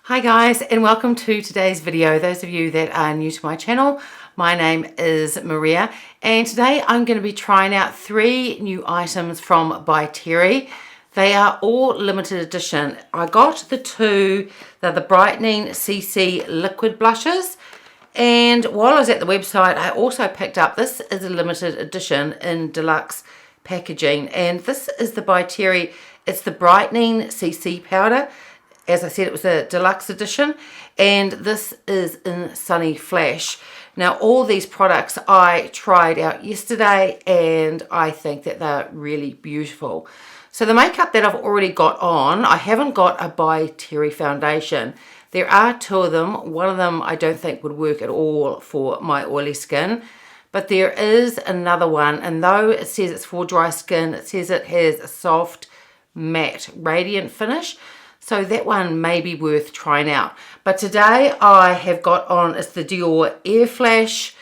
Hi guys, and welcome to today's video. Those of you that are new to my channel, my name is Maria, and today I'm going to be trying out 3 new items from Diptique. They are all limited edition. I got they're the Brightening CC liquid blushes, and while I was at the website I also picked up, this is a limited edition in deluxe packaging, and this is the Diptique. It's the Brightening CC powder. As I said, it was a deluxe edition, and this is in Sunny Flash. Now, all these products I tried out yesterday, and I think that they're really beautiful. So the makeup that I've already got on, I haven't got a Diptique foundation. There are 2 of them. One of them I don't think would work at all for my oily skin, but there is another one, and though it says it's for dry skin, it says it has a soft, matte, radiant finish. So that one may be worth trying out. But today I have got on, it's the Dior Air Flash.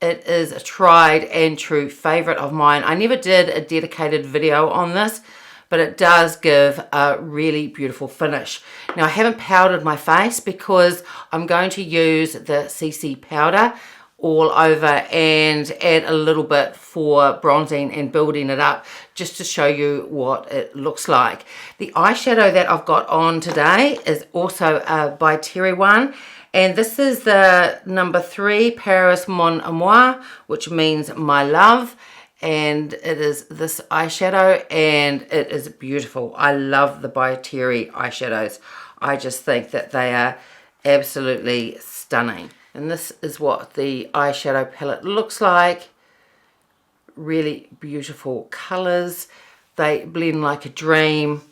It is a tried and true favourite of mine. I never did a dedicated video on this, but it does give a really beautiful finish. Now, I haven't powdered my face because I'm going to use the CC powder all over and add a little bit for bronzing and building it up, just to show you what it looks like. The eyeshadow that I've got on today is also a Diptique one, and this is the number 3 Paris Mon Amour, which means my love, and it is this eyeshadow, and it is beautiful. I love the Diptique eyeshadows. I just think that they are absolutely stunning. And this is what the eyeshadow palette looks like. Really beautiful colours. They blend like a dream.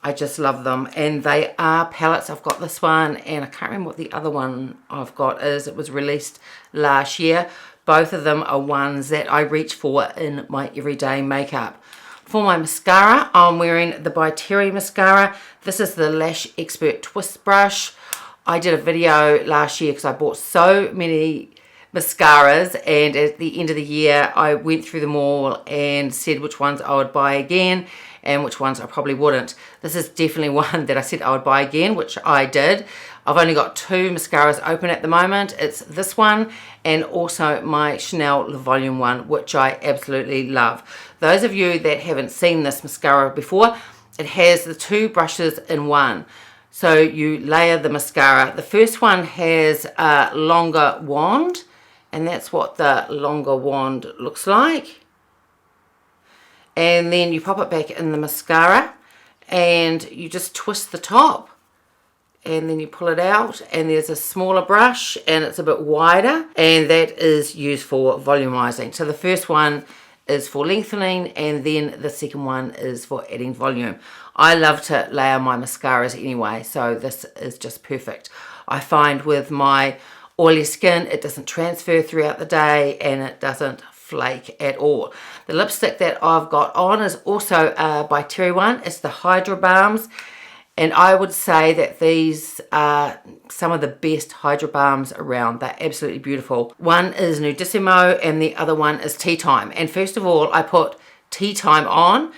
I just love them. And they are palettes. I've got this one, and I can't remember what the other one I've got is. It was released last year. Both of them are ones that I reach for in my everyday makeup. For my mascara, I'm wearing the Diptique mascara. This is the Lash Expert Twist Brush. I did a video last year because I bought so many mascaras, and at the end of the year I went through them all and said which ones I would buy again and which ones I probably wouldn't. This is definitely one that I said I would buy again, which I did. I've only got 2 mascaras open at the moment. It's this one and also my Chanel Le Volume one, which I absolutely love. Those of you that haven't seen this mascara before, it has the 2 brushes in one. So you layer the mascara. The first one has a longer wand, and that's what the longer wand looks like. And then you pop it back in the mascara, and you just twist the top, and then you pull it out, and there's a smaller brush, and it's a bit wider, and that is used for volumizing. So the first one is for lengthening, and then the second one is for adding volume. I love to layer my mascaras anyway, so this is just perfect. I find with my oily skin, it doesn't transfer throughout the day, and it doesn't flake at all. The lipstick that I've got on is also a Diptique one. It's the Hydra Balms, and I would say that these are some of the best Hydra Balms around. They're absolutely beautiful. One is Nudissimo and the other one is Tea Time. And first of all, I put Tea Time on,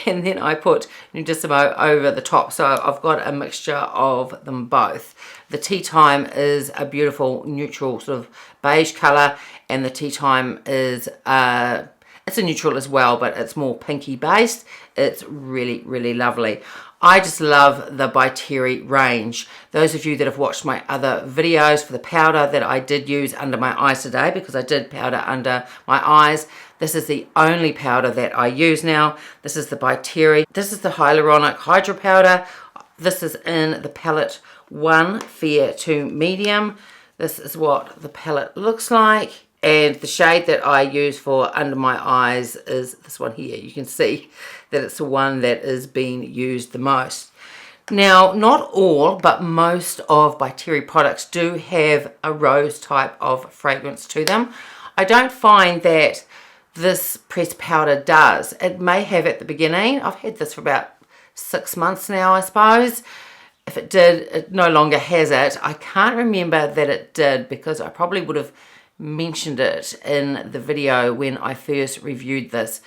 and then I put Nudissimo over the top. So I've got a mixture of them both. The Tea Time is a beautiful neutral sort of beige colour, and the Tea Time is it's a neutral as well, but it's more pinky based. It's really, really lovely. I just love the Diptique range. Those of you that have watched my other videos for the powder that I did use under my eyes today, because I did powder under my eyes, this is the only powder that I use now. This is the Diptique. This is the Hyaluronic Hydra powder. This is in the palette 1 Fair to Medium. This is what the palette looks like. And the shade that I use for under my eyes is this one here. You can see that it's the one that is being used the most. Now, not all, but most of Diptique products do have a rose type of fragrance to them. I don't find that this pressed powder does. It may have at the beginning. I've had this for about 6 months now, I suppose. If it did, it no longer has it. I can't remember that it did, because I probably would have mentioned it in the video when I first reviewed this.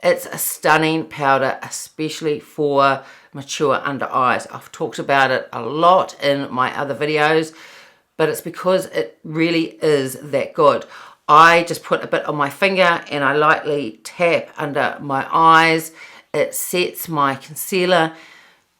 It's a stunning powder, especially for mature under eyes. I've talked about it a lot in my other videos, but it's because it really is that good. I just put a bit on my finger and I lightly tap under my eyes. It sets my concealer,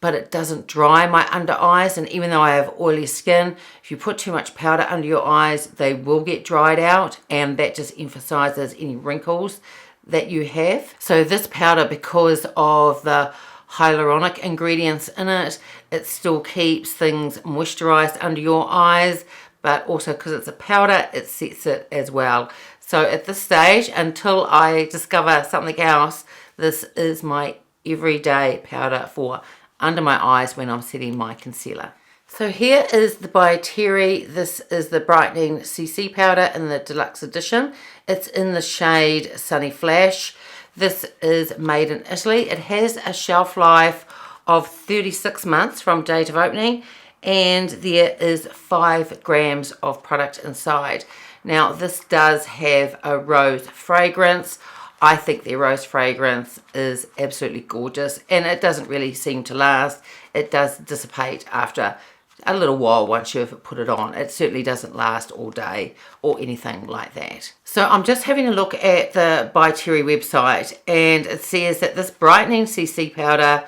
but it doesn't dry my under eyes. And even though I have oily skin, if you put too much powder under your eyes, they will get dried out, and that just emphasizes any wrinkles that you have. So this powder, because of the hyaluronic ingredients in it, it still keeps things moisturized under your eyes, but also because it's a powder, it sets it as well. So at this stage, until I discover something else, this is my everyday powder for under my eyes when I'm setting my concealer. So here is the by Tirau. This is the Brightening CC powder in the deluxe edition. It's in the shade Sunny Flash. This is made in Italy. It has a shelf life of 36 months from date of opening, and there is 5 grams of product inside. Now this does have a rose fragrance. I think their rose fragrance is absolutely gorgeous, and it doesn't really seem to last. It does dissipate after a little while once you've put it on. It certainly doesn't last all day or anything like that. So I'm just having a look at the By Tirau website, and it says that this Brightening CC powder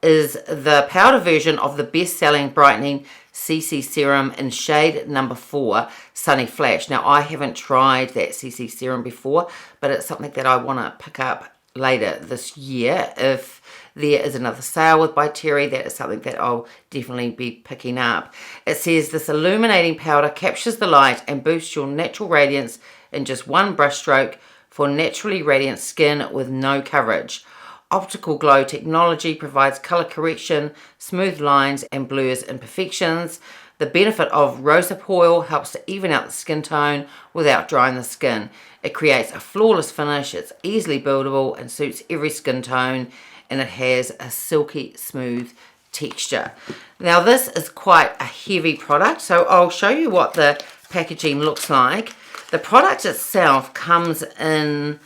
is the powder version of the best-selling Brightening CC serum in shade number 4, Sunny Flash. Now, I haven't tried that CC serum before, but it's something that I want to pick up later this year. If there is another sale with By Tirau, that is something that I'll definitely be picking up. It says this illuminating powder captures the light and boosts your natural radiance in just one brush stroke for naturally radiant skin with no coverage. Optical Glow technology provides color correction, smooth lines, and blurs imperfections. The benefit of rosehip oil helps to even out the skin tone without drying the skin. It creates a flawless finish. It's easily buildable and suits every skin tone, and it has a silky smooth texture. Now this is quite a heavy product, so I'll show you what the packaging looks like. The product itself comes in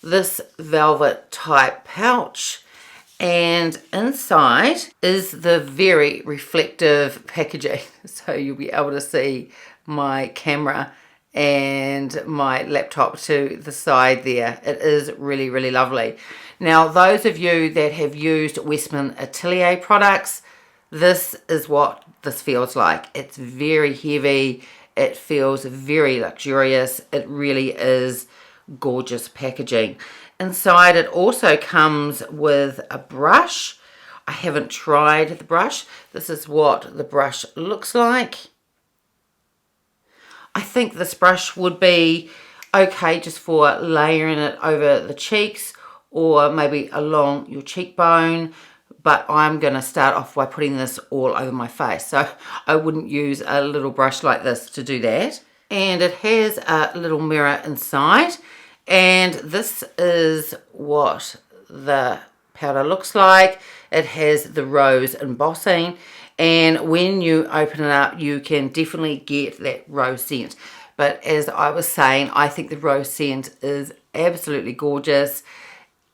this velvet type pouch, and inside is the very reflective packaging, so you'll be able to see my camera and my laptop to the side there. It is really, really lovely. Now those of you that have used Westman Atelier products, this is what this feels like. It's very heavy, it feels very luxurious, it really is gorgeous packaging. Inside it also comes with a brush. I haven't tried the brush. This is what the brush looks like. I think this brush would be okay just for layering it over the cheeks or maybe along your cheekbone, but I'm going to start off by putting this all over my face, so I wouldn't use a little brush like this to do that. And it has a little mirror inside, and this is what the powder looks like. It has the rose embossing, and when you open it up you can definitely get that rose scent. But as I was saying, I think the rose scent is absolutely gorgeous,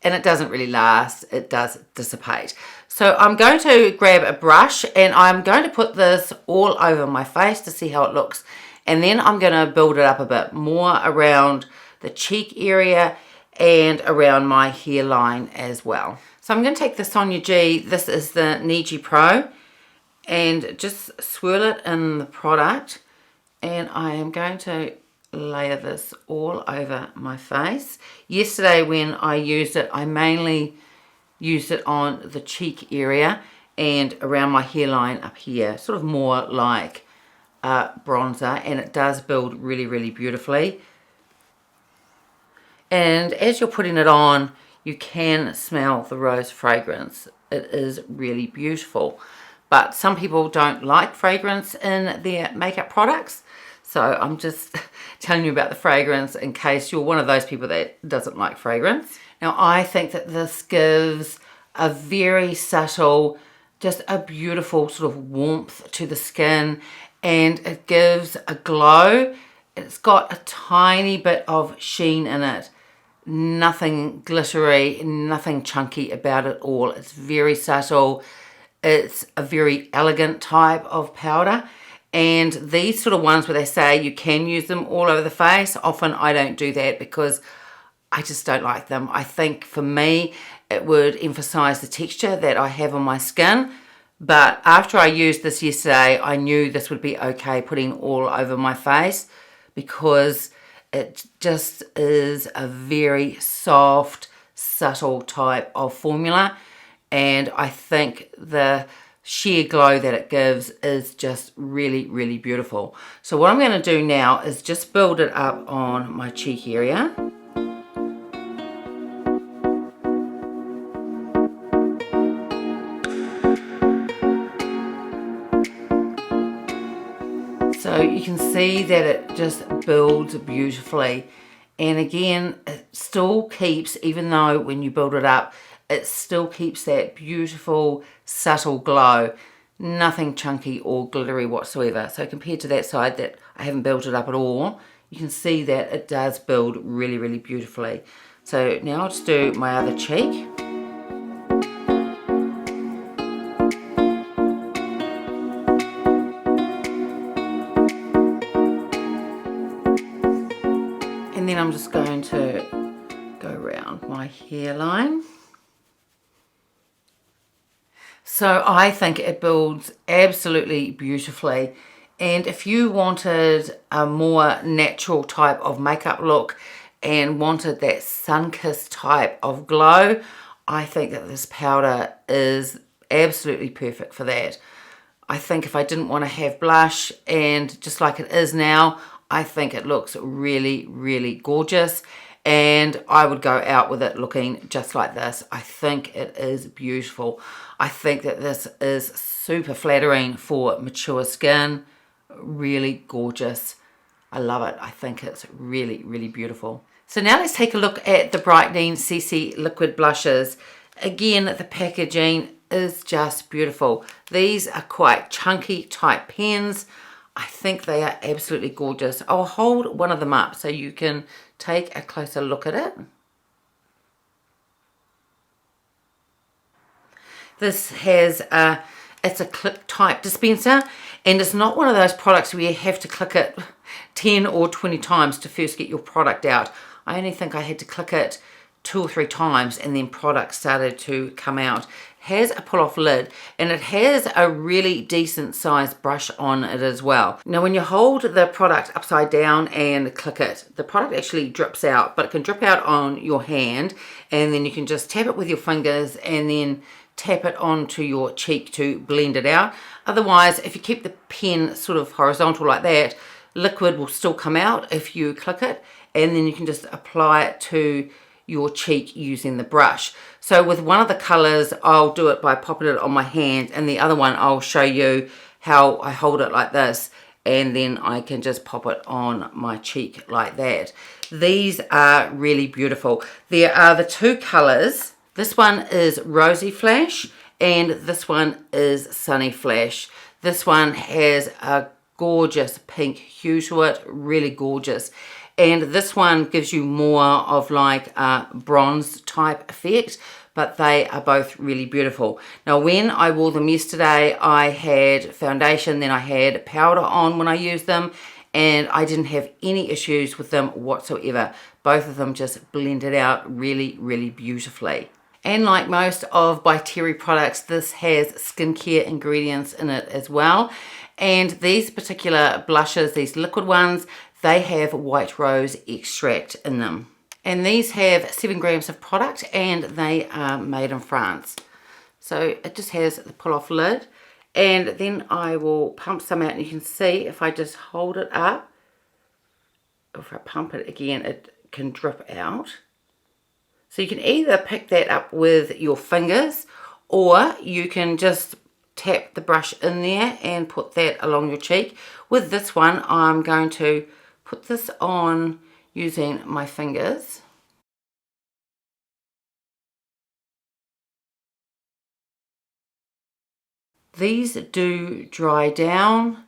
and it doesn't really last. It does dissipate. So I'm going to grab a brush and I'm going to put this all over my face to see how it looks, and then I'm going to build it up a bit more around the cheek area and around my hairline as well. So I'm going to take the Sonia G, this is the Niji Pro, and just swirl it in the product, and I am going to layer this all over my face. Yesterday when I used it, I mainly used it on the cheek area and around my hairline up here, sort of more like bronzer, and it does build really, really beautifully. And as you're putting it on, you can smell the rose fragrance. It is really beautiful. But some people don't like fragrance in their makeup products, so I'm just telling you about the fragrance in case you're one of those people that doesn't like fragrance. Now I think that this gives a very subtle, just a beautiful sort of warmth to the skin, and it gives a glow. It's got a tiny bit of sheen in it, nothing glittery, nothing chunky about it all. It's very subtle. It's a very elegant type of powder. And these sort of ones where they say you can use them all over the face, often I don't do that because I just don't like them. I think for me, it would emphasize the texture that I have on my skin. But after I used this yesterday, I knew this would be okay putting all over my face because it just is a very soft, subtle type of formula. And I think the sheer glow that it gives is just really, really beautiful. So what I'm going to do now is just build it up on my cheek area. So you can see that it just builds beautifully. And again, it still keeps, even though when you build it up, it still keeps that beautiful, subtle glow. Nothing chunky or glittery whatsoever. So compared to that side that I haven't built it up at all, you can see that it does build really, really beautifully. So now I'll just do my other cheek. And then I'm just going to go around my hairline. So I think it builds absolutely beautifully. And if you wanted a more natural type of makeup look and wanted that sun-kissed type of glow, I think that this powder is absolutely perfect for that. I think if I didn't want to have blush, and just like it is now, I think it looks really, really gorgeous. And I would go out with it looking just like this. I think it is beautiful. I think that this is super flattering for mature skin. Really gorgeous. I love it. I think it's really, really beautiful. So now let's take a look at the Brightening CC liquid blushes. Again, the packaging is just beautiful. These are quite chunky type pens. I think they are absolutely gorgeous. I'll hold one of them up so you can take a closer look at it. This has it's a click type dispenser, and it's not one of those products where you have to click it 10 or 20 times to first get your product out. I only think I had to click it 2 or 3 times and then product started to come out. It has a pull-off lid and it has a really decent sized brush on it as well. Now when you hold the product upside down and click it, the product actually drips out, but it can drip out on your hand, and then you can just tap it with your fingers and then tap it onto your cheek to blend it out. Otherwise, if you keep the pen sort of horizontal like that, liquid will still come out if you click it, and then you can just apply it to your cheek using the brush. So with one of the colors, I'll do it by popping it on my hand, and the other one I'll show you how I hold it like this, and then I can just pop it on my cheek like that. These are really beautiful. There are the 2 colors. This one is Rosy Flash and this one is Sunny Flash. This one has a gorgeous pink hue to it, really gorgeous. And this one gives you more of like a bronze type effect, but they are both really beautiful. Now when I wore them yesterday, I had foundation, then I had powder on when I used them, and I didn't have any issues with them whatsoever. Both of them just blended out really, really beautifully. And like most of Tirau products, this has skincare ingredients in it as well. And these particular blushes, these liquid ones, they have white rose extract in them. And these have 7 grams of product and they are made in France. So it just has the pull off lid. And then I will pump some out, and you can see if I just hold it up, or if I pump it again, it can drip out. So you can either pick that up with your fingers, or you can just tap the brush in there and put that along your cheek. With this one, I'm going to put this on using my fingers. These do dry down,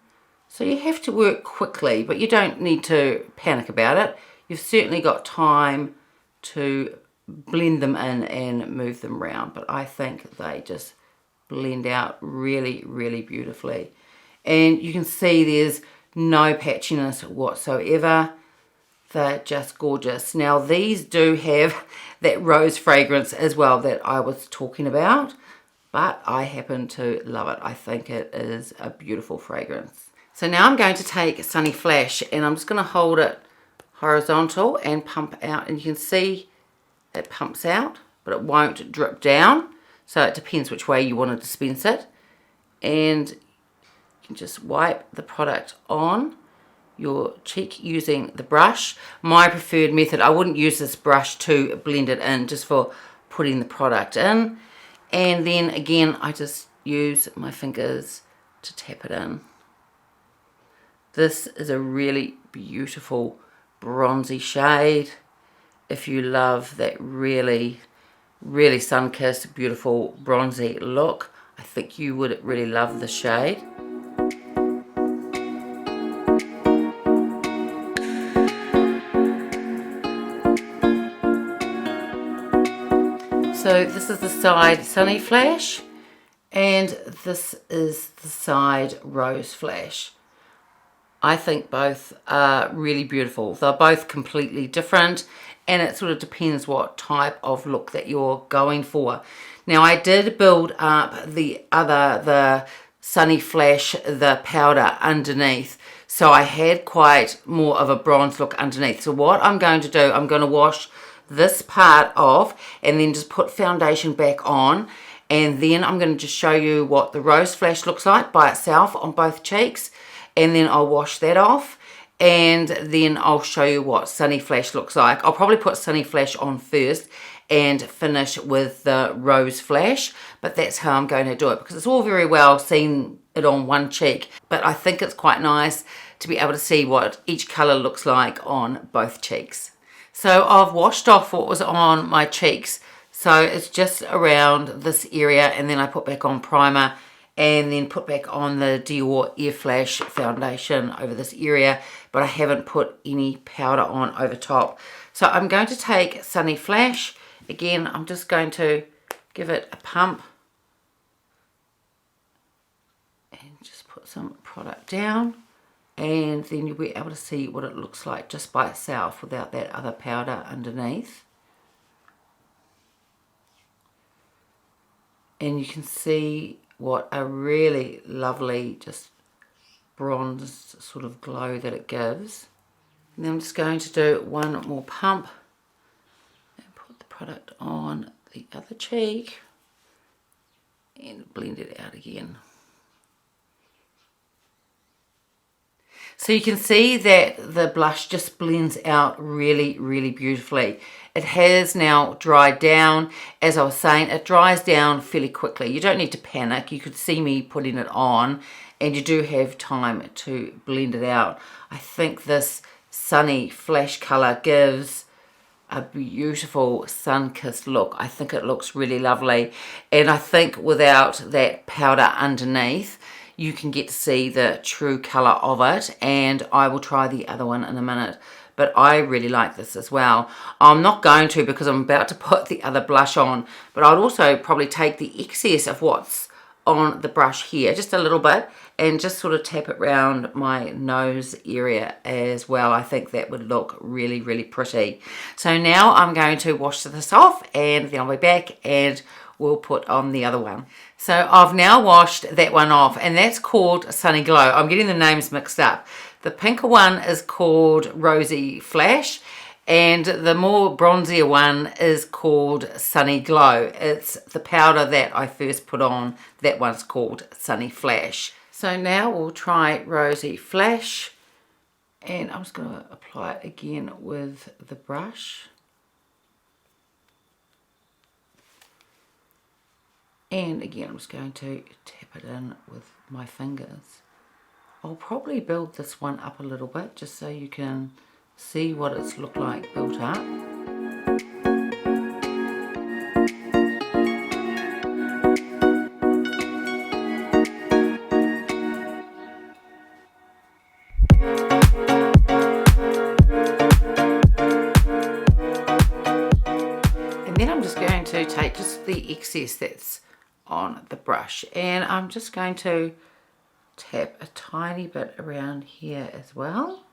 so you have to work quickly, but you don't need to panic about it. You've certainly got time to blend them in and move them around, but I think they just blend out really, really beautifully. And you can see there's no patchiness whatsoever. They're just gorgeous. Now these do have that rose fragrance as well that I was talking about, but I happen to love it. I think it is a beautiful fragrance. So now I'm going to take Sunny Flash and I'm just going to hold it horizontal and pump out, and you can see it pumps out, but it won't drip down. So it depends which way you want to dispense it. And you can just wipe the product on your cheek using the brush. My preferred method, I wouldn't use this brush to blend it in, just for putting the product in. And then again, I just use my fingers to tap it in. This is a really beautiful bronzy shade. If you love that really, really sun-kissed, beautiful bronzy look, I think you would really love the shade. So this is the side Sunny Flash, and this is the side Rose Flash. I think both are really beautiful. They're both completely different, and it sort of depends what type of look that you're going for. Now I did build up the Sunny Flash, the powder underneath, so I had quite more of a bronze look underneath. So what I'm going to do, I'm going to wash this part off and then just put foundation back on, and then I'm going to just show you what the Rose Flash looks like by itself on both cheeks, and then I'll wash that off, and then I'll show you what Sunny Flash looks like. I'll probably put Sunny Flash on first and finish with the Rose Flash, but that's how I'm going to do it, because it's all very well seeing it on one cheek, but I think it's quite nice to be able to see what each colour looks like on both cheeks. So I've washed off what was on my cheeks, so it's just around this area, and then I put back on primer and then put back on the Dior Air Flash foundation over this area, but I haven't put any powder on over top. So I'm going to take Sunny Flash. Again, I'm just going to give it a pump and just put some product down, and then you'll be able to see what it looks like just by itself without that other powder underneath. And you can see what a really lovely just bronze sort of glow that it gives. And then I'm just going to do one more pump and put the product on the other cheek and blend it out again. So you can see that the blush just blends out really, really beautifully. It has now dried down. As I was saying, it dries down fairly quickly. You don't need to panic. You could see me putting it on, and you do have time to blend it out. I think this Sunny Flash colour gives a beautiful sun-kissed look. I think it looks really lovely, and I think without that powder underneath, you can get to see the true colour of it, and I will try the other one in a minute. But I really like this as well. I'm not going to, because I'm about to put the other blush on, but I'd also probably take the excess of what's on the brush here, just a little bit, and just sort of tap it around my nose area as well. I think that would look really, really pretty. So now I'm going to wash this off, and then I'll be back and we'll put on the other one. So I've now washed that one off, and that's called Sunny Glow. I'm getting the names mixed up. The pinker one is called Rosy Flash, and the more bronzier one is called Sunny Glow. It's the powder that I first put on. That one's called Sunny Flash. So now we'll try Rosy Flash, and I'm just going to apply it again with the brush. And again, I'm just going to tap it in with my fingers. I'll probably build this one up a little bit just so you can see what it's looked like built up. take just the excess that's on the brush, and I'm just going to tap a tiny bit around here as well.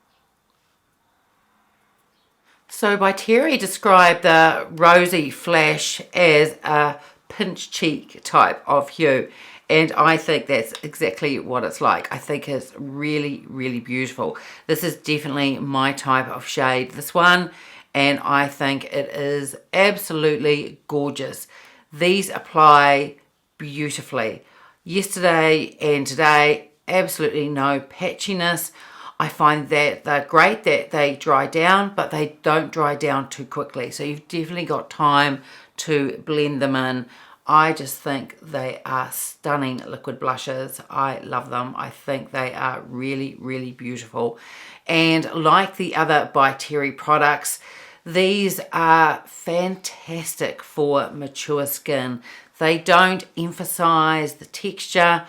So Brightening described the Rosy Flash as a pinch cheek type of hue, and I think that's exactly what it's like. I think it's really, really beautiful. This is definitely my type of shade, this one, and I think it is absolutely gorgeous. These apply beautifully. Yesterday and today, absolutely no patchiness. I find that they're great, that they dry down, but they don't dry down too quickly. So you've definitely got time to blend them in. I just think they are stunning liquid blushes. I love them. I think they are really, really beautiful. And like the other Brightening products, these are fantastic for mature skin. They don't emphasize the texture.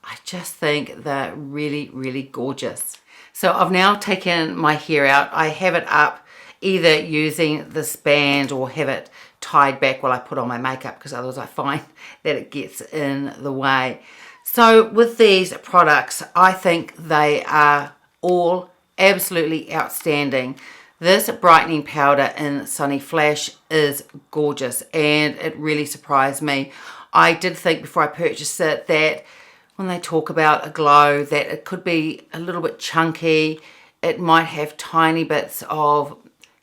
I just think they're really, really gorgeous. So I've now taken my hair out. I have it up either using this band or have it tied back while I put on my makeup, because otherwise I find that it gets in the way. So with these products, I think they are all absolutely outstanding. This brightening powder in Sunny Flash is gorgeous, and it really surprised me. I did think before I purchased it that when they talk about a glow, that it could be a little bit chunky. It might have tiny bits of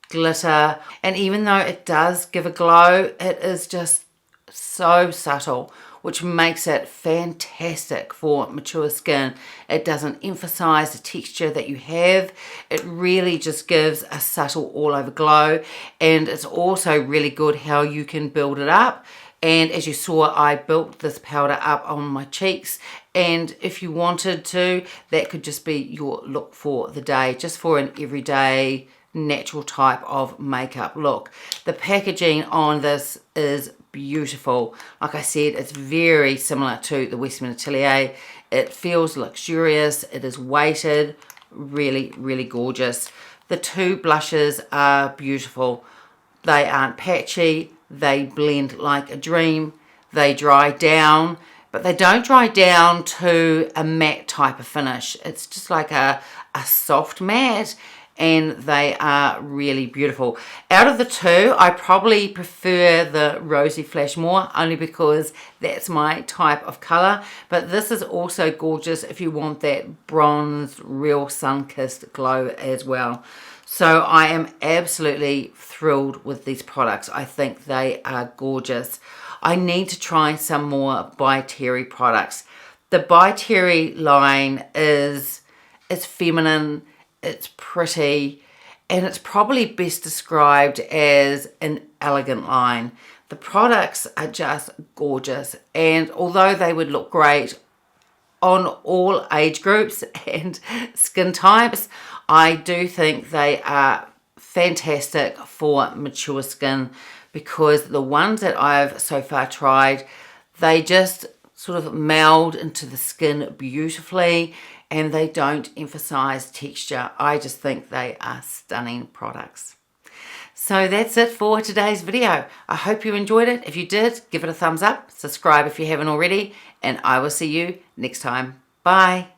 glitter, and even though it does give a glow, it is just so subtle, which makes it fantastic for mature skin. It doesn't emphasize the texture that you have. It really just gives a subtle all over glow, and it's also really good how you can build it up. And as you saw, I built this powder up on my cheeks, and if you wanted to, that could just be your look for the day, just for an everyday natural type of makeup look. The packaging on this is beautiful. Like I said, it's very similar to the Westman Atelier. It feels luxurious. It is weighted. Really, really gorgeous. The two blushes are beautiful. They aren't patchy. They blend like a dream. They dry down, but they don't dry down to a matte type of finish. It's just like a soft matte, and they are really beautiful. Out of the two, I probably prefer the Rosy Flash more, only because that's my type of color. But this is also gorgeous if you want that bronze, real sun-kissed glow as well. So I am absolutely thrilled with these products. I think they are gorgeous. I need to try some more Brightening products. The Brightening line is feminine, it's pretty, and it's probably best described as an elegant line. The products are just gorgeous, and although they would look great on all age groups and skin types, I do think they are fantastic for mature skin, because the ones that I've so far tried, they just sort of meld into the skin beautifully, and they don't emphasize texture. I just think they are stunning products. So that's it for today's video. I hope you enjoyed it. If you did, give it a thumbs up, subscribe if you haven't already, and I will see you next time. Bye.